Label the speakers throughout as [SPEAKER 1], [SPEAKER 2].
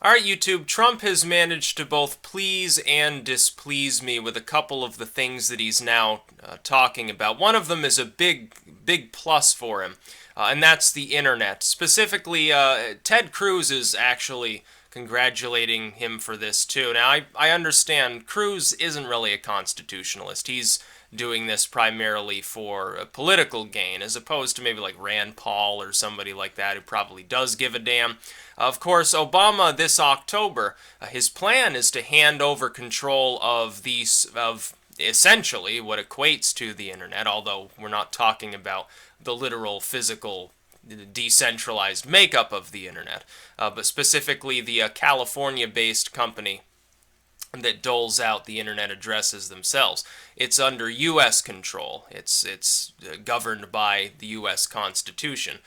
[SPEAKER 1] Alright, YouTube, Trump has managed to both please and displease me with a couple of the things that he's now talking about. One of them is a big plus for him, and that's the internet. Specifically, Ted Cruz is actually congratulating him for this too. Now, I understand Cruz isn't really a constitutionalist. He's doing this primarily for a political gain, as opposed to maybe like Rand Paul or somebody like that who probably does give a damn. Of course, Obama this October, his plan is to hand over control of essentially what equates to the internet, although we're not talking about the literal physical decentralized makeup of the internet, but specifically the California-based company that doles out the internet addresses themselves. It's under U.S. control. It's governed by the U.S. Constitution.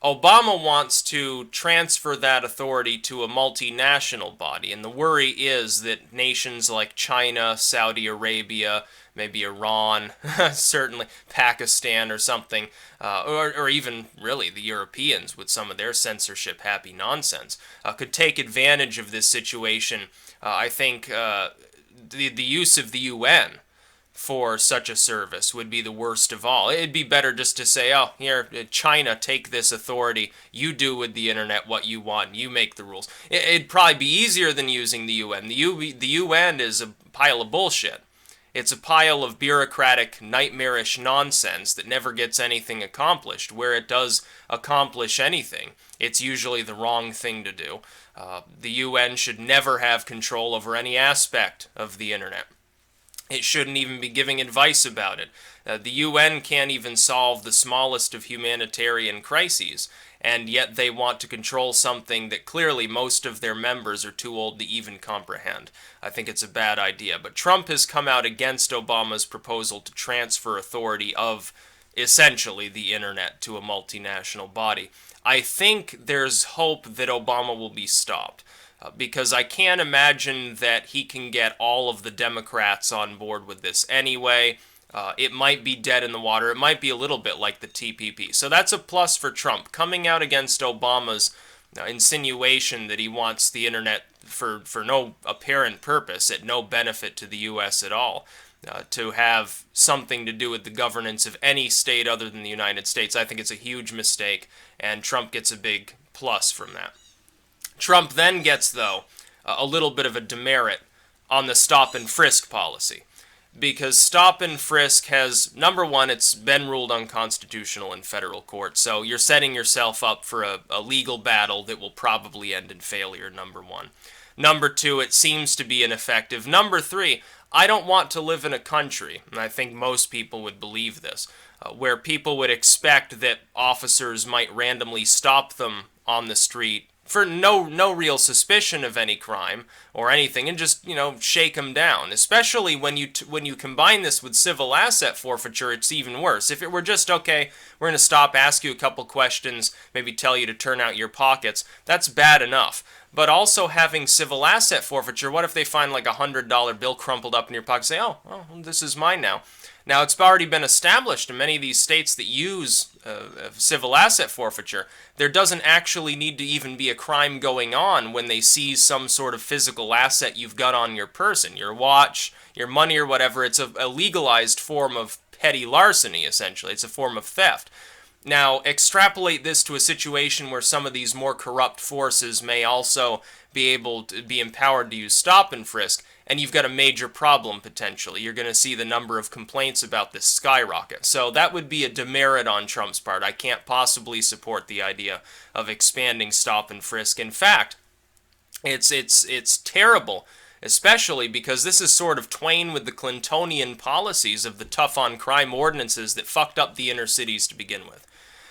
[SPEAKER 1] Obama wants to transfer that authority to a multinational body, and the worry is that nations like China, Saudi Arabia, maybe Iran, certainly Pakistan or something, or even really the Europeans with some of their censorship-happy nonsense, could take advantage of this situation. I think the use of the UN for such a service would be the worst of all. It'd be better just to say, oh, here, China, take this authority. You do with the internet what you want. You make the rules. It'd probably be easier than using the UN. The UN is a pile of bullshit. It's a pile of bureaucratic, nightmarish nonsense that never gets anything accomplished. Where it does accomplish anything, it's usually the wrong thing to do. The UN should never have control over any aspect of the internet. It shouldn't even be giving advice about it. The UN can't even solve the smallest of humanitarian crises, and yet they want to control something that clearly most of their members are too old to even comprehend. I think it's a bad idea. But Trump has come out against Obama's proposal to transfer authority of essentially the internet to a multinational body. I think there's hope that Obama will be stopped. Because I can't imagine that he can get all of the Democrats on board with this anyway. It might be dead in the water. It might be a little bit like the TPP. So that's a plus for Trump. Coming out against Obama's insinuation that he wants the internet for no apparent purpose, at no benefit to the U.S. at all, to have something to do with the governance of any state other than the United States, I think it's a huge mistake, and Trump gets a big plus from that. Trump then gets, though, a little bit of a demerit on the stop and frisk policy. Because stop and frisk has, number one, it's been ruled unconstitutional in federal court, so you're setting yourself up for a legal battle that will probably end in failure, number one. Number two, it seems to be ineffective. Number three, I don't want to live in a country, and I think most people would believe this, where people would expect that officers might randomly stop them on the street for no real suspicion of any crime or anything, and just, shake them down. Especially when you combine this with civil asset forfeiture, it's even worse. If it were just, okay, we're going to stop, ask you a couple questions, maybe tell you to turn out your pockets, that's bad enough. But also having civil asset forfeiture, what if they find like $100 bill crumpled up in your pocket and say, oh, this is mine now. Now, it's already been established in many of these states that use civil asset forfeiture, there doesn't actually need to even be a crime going on when they seize some sort of physical asset you've got on your person, your watch, your money or whatever. It's a legalized form of petty larceny, essentially. It's a form of theft. Now, extrapolate this to a situation where some of these more corrupt forces may also be able to be empowered to use stop and frisk, and you've got a major problem potentially. You're going to see the number of complaints about this skyrocket. So that would be a demerit on Trump's part. I can't possibly support the idea of expanding stop and frisk. In fact, it's terrible, especially because this is sort of twain with the Clintonian policies of the tough-on-crime ordinances that fucked up the inner cities to begin with.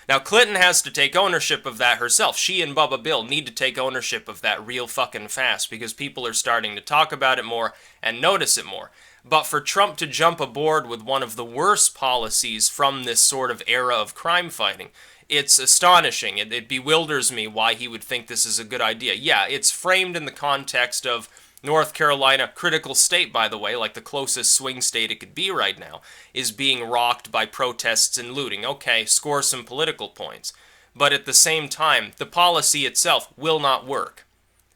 [SPEAKER 1] Now, Clinton has to take ownership of that herself. She and Bubba Bill need to take ownership of that real fucking fast because people are starting to talk about it more and notice it more. But for Trump to jump aboard with one of the worst policies from this sort of era of crime fighting, it's astonishing. It bewilders me why he would think this is a good idea. Yeah, it's framed in the context of North Carolina, critical state, by the way, like the closest swing state it could be right now, is being rocked by protests and looting. Okay, score some political points. But at the same time, the policy itself will not work.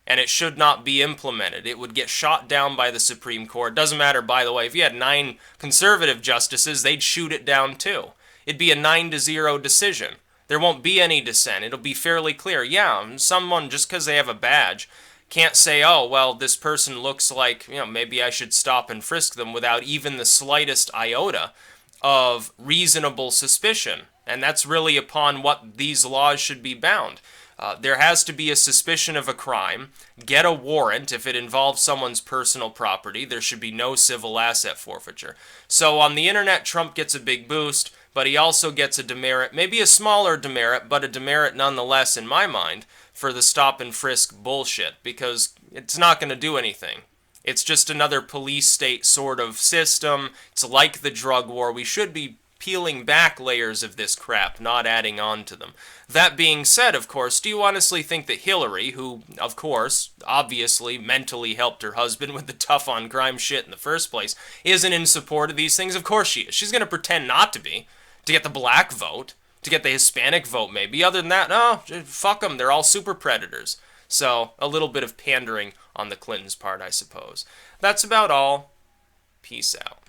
[SPEAKER 1] and it should not be implemented. It would get shot down by the Supreme Court. Doesn't matter, by the way, if you had 9 conservative justices, they'd shoot it down too. It'd be a 9-0 decision. There won't be any dissent. It'll be fairly clear. Yeah, someone, just because they have a badge, can't say, oh, well, this person looks like, maybe I should stop and frisk them without even the slightest iota of reasonable suspicion. And that's really upon what these laws should be bound. There has to be a suspicion of a crime, get a warrant if it involves someone's personal property. There should be no civil asset forfeiture. So on the internet, Trump gets a big boost, but he also gets a demerit, maybe a smaller demerit, but a demerit nonetheless in my mind, for the stop and frisk bullshit, because it's not going to do anything. It's just another police state sort of system. It's like the drug war. We should be peeling back layers of this crap, not adding on to them. That being said, of course, do you honestly think that Hillary, who, of course, obviously mentally helped her husband with the tough on crime shit in the first place, isn't in support of these things? Of course she is. She's going to pretend not to be, to get the black vote, to get the Hispanic vote maybe. Other than that, no, fuck them. They're all super predators. So, a little bit of pandering on the Clintons' part, I suppose. That's about all. Peace out.